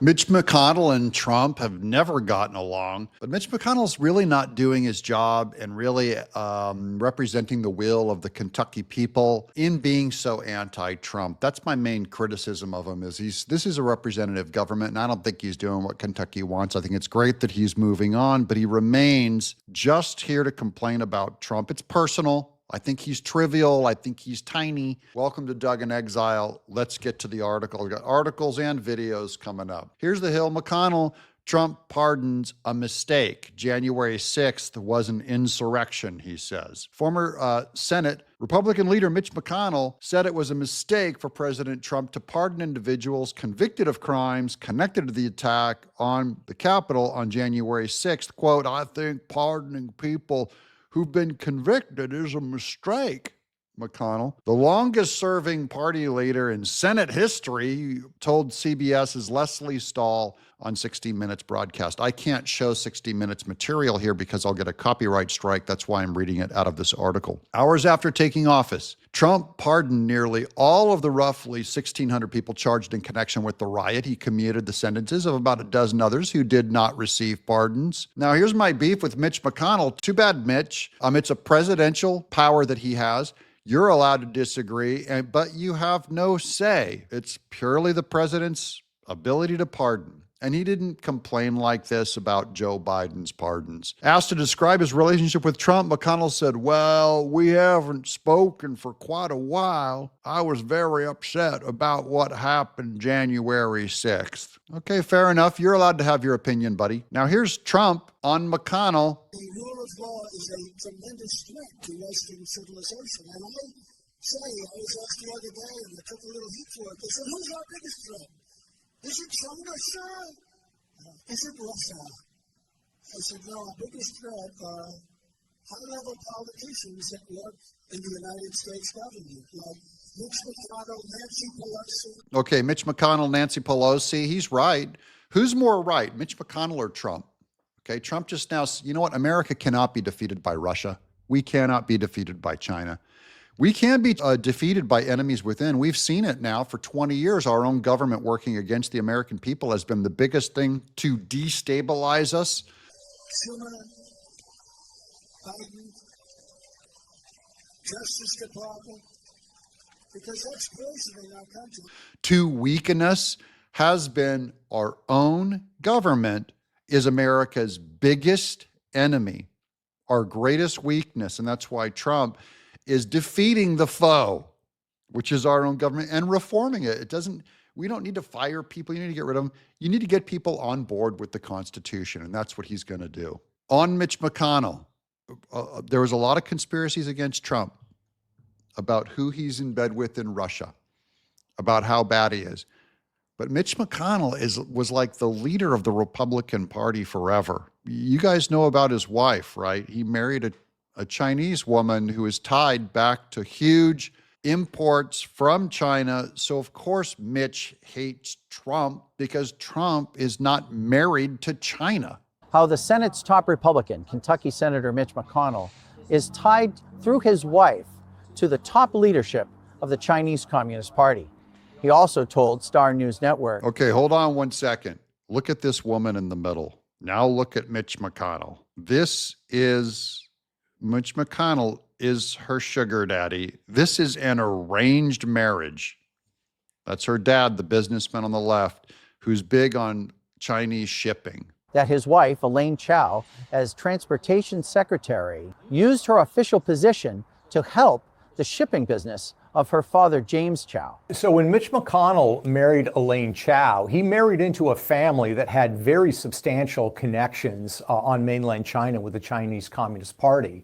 Mitch McConnell and Trump have never gotten along, but Mitch McConnell's really not doing his job and really representing the will of the Kentucky people in being so anti-Trump. That's my main criticism of him. This is a representative government, and I don't think he's doing what Kentucky wants. I think it's great that he's moving on, but he remains just here to complain about Trump. It's personal. I think he's trivial. I think he's tiny. Welcome to Doug in Exile. Let's get to the article. We've got articles and videos coming up. Here's the Hill. McConnell, Trump pardons a mistake. January 6th was an insurrection, he says. Former Senate Republican leader Mitch McConnell said it was a mistake for President Trump to pardon individuals convicted of crimes connected to the attack on the Capitol on January 6th. Quote, "I think pardoning people who've been convicted is a mistake," McConnell, the longest serving party leader in Senate history, told CBS's Leslie Stahl on 60 Minutes broadcast. I can't show 60 Minutes material here because I'll get a copyright strike. That's why I'm reading it out of this article. Hours after taking office, Trump pardoned nearly all of the roughly 1,600 people charged in connection with the riot. He commuted the sentences of about a dozen others who did not receive pardons. Now, here's my beef with Mitch McConnell. Too bad, Mitch. It's a presidential power that he has. You're allowed to disagree, but you have no say. It's purely the president's ability to pardon. And he didn't complain like this about Joe Biden's pardons. Asked to describe his relationship with Trump, McConnell said, "Well, we haven't spoken for quite a while. I was very upset about what happened January 6th. Okay, fair enough. You're allowed to have your opinion, buddy. Now here's Trump on McConnell. The rule of law is a tremendous threat to Western civilization. And I was asked the other day, and I took a little heat for it. They said, who's our biggest threat? Is it China, sir? Is it Russia? I said, no, our biggest threat are high-level politicians that work in the United States government, like Mitch McConnell, Nancy Pelosi. Okay, Mitch McConnell, Nancy Pelosi, he's right. Who's more right, Mitch McConnell or Trump? Okay, Trump just now, you know what? America cannot be defeated by Russia. We cannot be defeated by China. We can be defeated by enemies within. We've seen it now for 20 years. Our own government working against the American people has been the biggest thing to destabilize us. Schumer, Biden, Justice Department, because that's poisoning our country. To weaken us has been our own government is America's biggest enemy, our greatest weakness. And that's why Trump is defeating the foe, which is our own government, and reforming it. We don't need to fire people. You need to get rid of them. You need to get people on board with the Constitution, and that's what he's going to do. On Mitch McConnell, there was a lot of conspiracies against Trump about who he's in bed with in Russia, about how bad he is. But Mitch McConnell was like the leader of the Republican Party forever. You guys know about his wife, right? He married a Chinese woman who is tied back to huge imports from China. So, of course, Mitch hates Trump because Trump is not married to China. How the Senate's top Republican, Kentucky Senator Mitch McConnell, is tied through his wife to the top leadership of the Chinese Communist Party. He also told Star News Network. Okay, hold on one second. Look at this woman in the middle. Now look at Mitch McConnell. Mitch McConnell is her sugar daddy. This is an arranged marriage. That's her dad, the businessman on the left, who's big on Chinese shipping. That his wife, Elaine Chao, as transportation secretary, used her official position to help the shipping business of her father, James Chao. So when Mitch McConnell married Elaine Chao, he married into a family that had very substantial connections on mainland China with the Chinese Communist Party.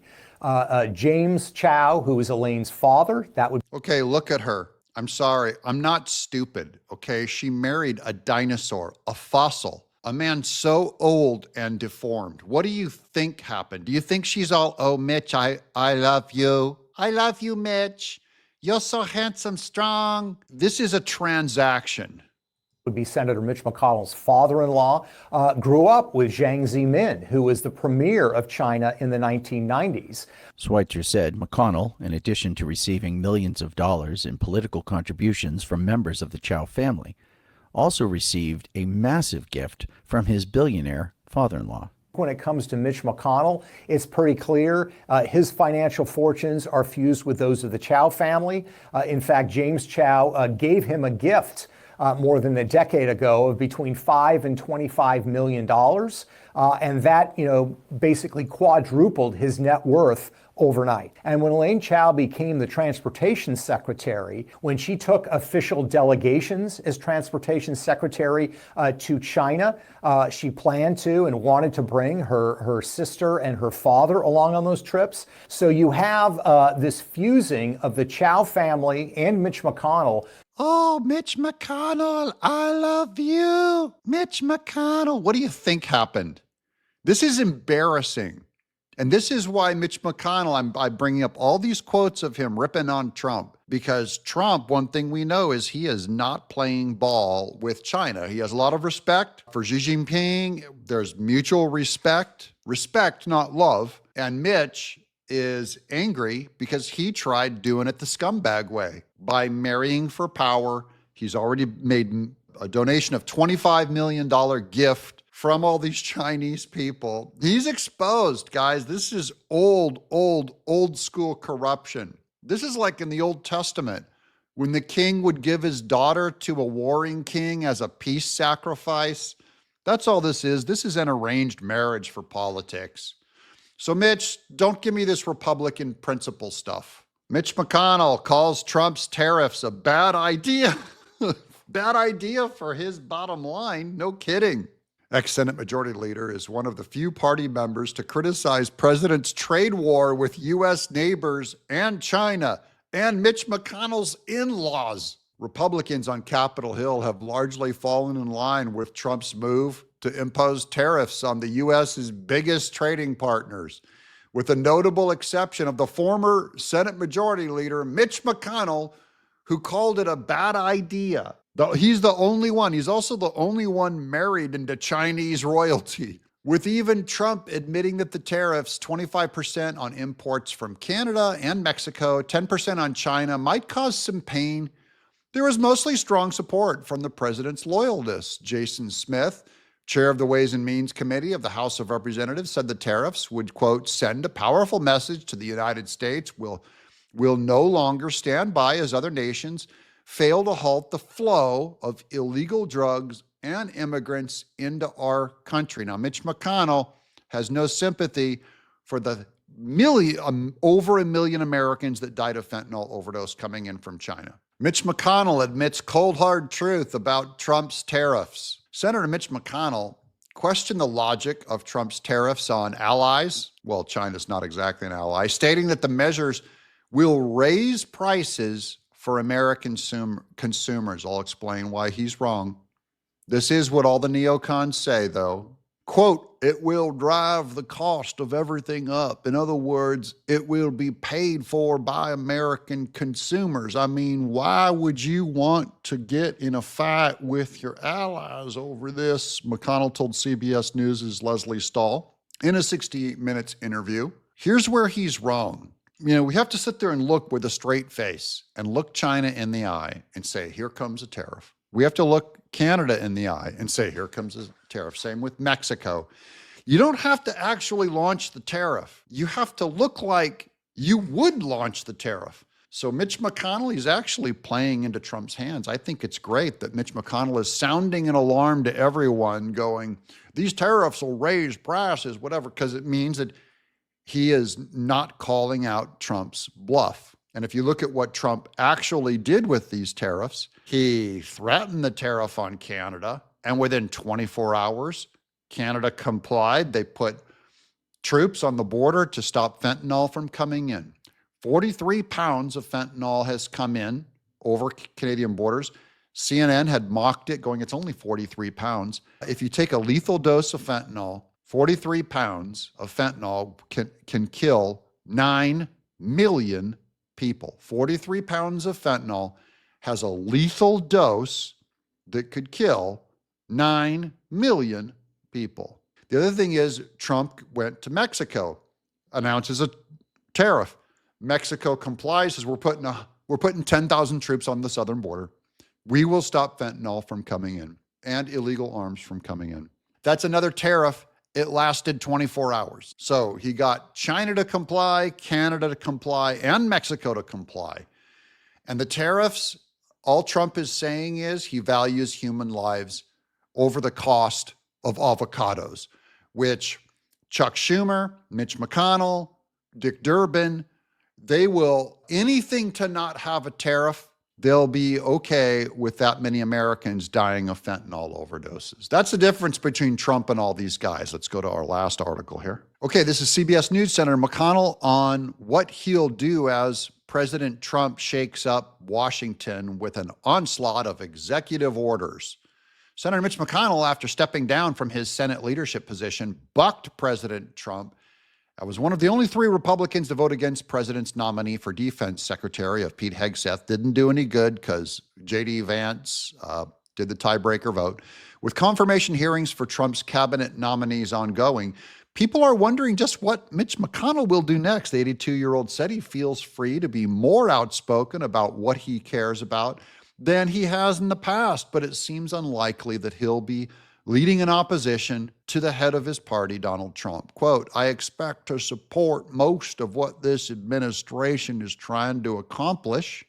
James Chao, who is Elaine's father, that would... Okay, look at her. I'm sorry. I'm not stupid, okay? She married a dinosaur, a fossil, a man so old and deformed. What do you think happened? Do you think she's all, oh, Mitch, I love you. I love you, Mitch. You're so handsome, strong. This is a transaction. Would be Senator Mitch McConnell's father-in-law, grew up with Jiang Zemin, who was the premier of China in the 1990s. Schweitzer said McConnell, in addition to receiving millions of dollars in political contributions from members of the Chao family, also received a massive gift from his billionaire father-in-law. When it comes to Mitch McConnell, it's pretty clear his financial fortunes are fused with those of the Chow family. In fact, James Chow gave him a gift more than a decade ago of between $5 and $25 million. And that, basically quadrupled his net worth overnight. And when Elaine Chao became the transportation secretary, when she took official delegations as transportation secretary to China, she planned to and wanted to bring her sister and her father along on those trips. So you have this fusing of the Chao family and Mitch McConnell. Oh, Mitch McConnell, I love you. Mitch McConnell. What do you think happened? This is embarrassing. And this is why Mitch McConnell, I'm bringing up all these quotes of him ripping on Trump, because Trump, one thing we know is he is not playing ball with China. He has a lot of respect for Xi Jinping. There's mutual respect, not love. And Mitch is angry because he tried doing it the scumbag way by marrying for power. He's already made a donation of $25 million gift from all these Chinese people. He's exposed, guys. This is old school corruption. This is like in the Old Testament when the king would give his daughter to a warring king as a peace sacrifice. That's all this is. This is an arranged marriage for politics. So Mitch, don't give me this Republican principle stuff. Mitch McConnell calls Trump's tariffs a bad idea. Bad idea for his bottom line. No kidding. Ex-Senate Majority Leader is one of the few party members to criticize President's trade war with U.S. neighbors and China and Mitch McConnell's in-laws. Republicans on Capitol Hill have largely fallen in line with Trump's move to impose tariffs on the U.S.'s biggest trading partners, with a notable exception of the former Senate Majority Leader, Mitch McConnell, who called it a bad idea. He's the only one. He's also the only one married into Chinese royalty, with even Trump admitting that the tariffs, 25% on imports from Canada and Mexico, 10% on China, might cause some pain. There was mostly strong support from the president's loyalists. Jason Smith, chair of the Ways and Means Committee of the House of Representatives, said the tariffs would, quote, send a powerful message to the United States. We'll no longer stand by as other nations fail to halt the flow of illegal drugs and immigrants into our country. Now, Mitch McConnell has no sympathy for the over a million Americans that died of fentanyl overdose coming in from China. Mitch McConnell admits cold, hard truth about Trump's tariffs. Senator Mitch McConnell questioned the logic of Trump's tariffs on allies. Well, China's not exactly an ally, stating that the measures will raise prices for American consumers. I'll explain why he's wrong. This is what all the neocons say, though. Quote, it will drive the cost of everything up. In other words, it will be paid for by American consumers. I mean, why would you want to get in a fight with your allies over this? McConnell told CBS News' Leslie Stahl in a 60 Minutes interview. Here's where he's wrong. We have to sit there and look with a straight face and look China in the eye and say, here comes a tariff. We have to look Canada in the eye and say, here comes a tariff. Same with Mexico. You don't have to actually launch the tariff. You have to look like you would launch the tariff. So Mitch McConnell, he's actually playing into Trump's hands. I think it's great that Mitch McConnell is sounding an alarm to everyone going, these tariffs will raise prices, whatever, because it means that he is not calling out Trump's bluff. And if you look at what Trump actually did with these tariffs, he threatened the tariff on Canada, and within 24 hours, Canada complied. They put troops on the border to stop fentanyl from coming in. 43 pounds of fentanyl has come in over Canadian borders. CNN had mocked it, going, it's only 43 pounds. If you take a lethal dose of fentanyl, 43 pounds of fentanyl can kill 9 million people. 43 pounds of fentanyl has a lethal dose that could kill 9 million people. The other thing is Trump went to Mexico, announces a tariff. Mexico complies, says we're putting 10,000 troops on the southern border. We will stop fentanyl from coming in and illegal arms from coming in. That's another tariff. It lasted 24 hours. So he got China to comply, Canada to comply, and Mexico to comply. And the tariffs, all Trump is saying is he values human lives over the cost of avocados, which Chuck Schumer, Mitch McConnell, Dick Durbin, they will, anything to not have a tariff, they'll be okay with that many Americans dying of fentanyl overdoses. That's the difference between Trump and all these guys. Let's go to our last article here. Okay, this is CBS News. Senator McConnell on what he'll do as President Trump shakes up Washington with an onslaught of executive orders. Senator Mitch McConnell, after stepping down from his Senate leadership position, bucked President Trump. I was one of the only 3 Republicans to vote against President's nominee for Defense Secretary of Pete Hegseth. Didn't do any good because J.D. Vance did the tiebreaker vote. With confirmation hearings for Trump's cabinet nominees ongoing, people are wondering just what Mitch McConnell will do next. The 82-year-old said he feels free to be more outspoken about what he cares about than he has in the past, but it seems unlikely that he'll be leading an opposition to the head of his party, Donald Trump. Quote, I expect to support most of what this administration is trying to accomplish.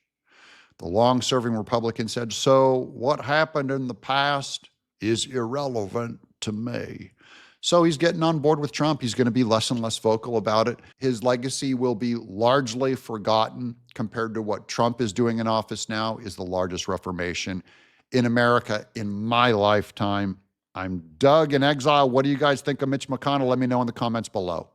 The long-serving Republican said, so what happened in the past is irrelevant to me. So he's getting on board with Trump. He's going to be less and less vocal about it. His legacy will be largely forgotten compared to what Trump is doing in office now is the largest reformation in America in my lifetime. I'm Doug in exile. What do you guys think of Mitch McConnell? Let me know in the comments below.